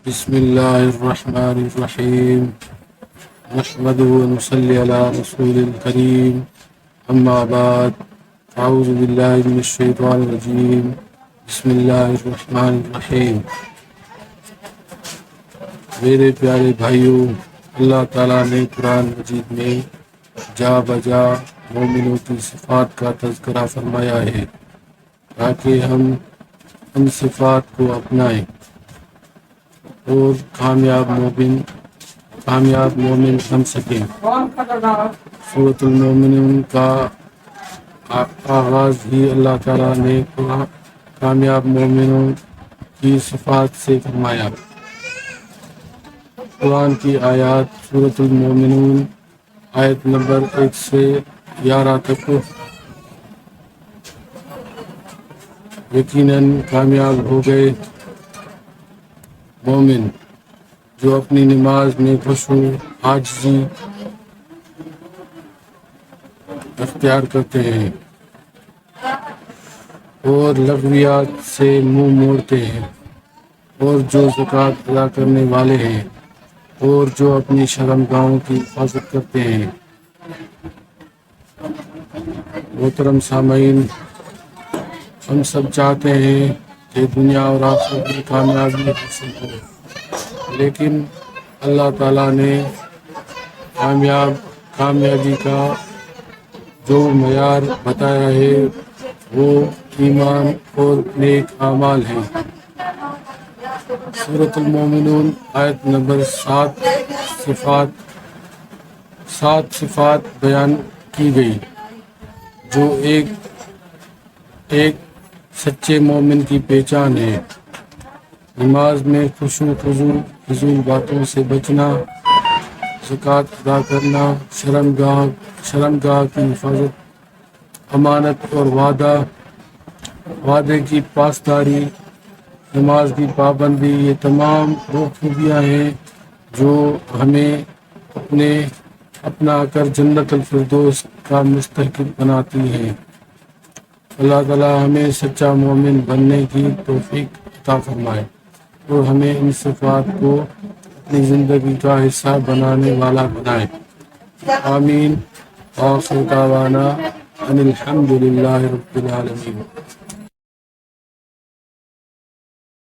بسم الله الرحمن الرحيم نحمده ونصلي على رسول الكريم أما بعد أعوذ بالله من الشيطان الرجيم بسم الله الرحمن الرحيم میرے پیارے بھائیوں، اللہ تعالیٰ نے قرآن مجید میں جا بجا مومنوں کی صفات کا تذکرہ فرمایا ہے تاکہ ہم ان صفات کو اپنائیں اور کامیاب مومن بن سکیں۔ سورۃ المومنون کا آغاز ہی اللہ تعالیٰ نے کامیاب مومنوں کی صفات سے فرمایا۔ قرآن کی آیات سورۃ المومنون آیت نمبر 1 سے 11 تک یقیناً کامیاب ہو گئے مومن جو اپنی نماز میں خشوع عاجزی اختیار کرتے ہیں اور لغویات سے منہ موڑتے ہیں، اور جو زکوٰۃ ادا کرنے والے ہیں، اور جو اپنی شرمگاہوں کی حفاظت کرتے ہیں۔ محترم سامعین، ہم سب چاہتے ہیں کہ دنیا اور آخرت میں کامیابی حاصل ہو، لیکن اللہ تعالیٰ نے کامیابی کا جو معیار بتایا ہے وہ ایمان اور نیک اعمال ہیں۔ سورۃ المومنون آیت نمبر 7 صفات بیان کی گئی جو ایک سچے مومن کی پہچان ہے۔ نماز میں خشوع فضول باتوں سے بچنا، زکوٰۃ ادا کرنا، شرمگاہ کی حفاظت، امانت اور وعدے کی پاسداری، نماز کی پابندی، یہ تمام وہ خوبیاں ہیں جو ہمیں اپنا کر جنت الفردوس کا مستحق بناتی ہیں۔ اللہ تعالیٰ ہمیں سچا مومن بننے کی توفیق عطا فرمائے اور ہمیں ان صفات کو اپنی زندگی کا حصہ بنانے والا بنائے۔ آمین۔ آخر دعوانا ان الحمد للہ رب العالمین۔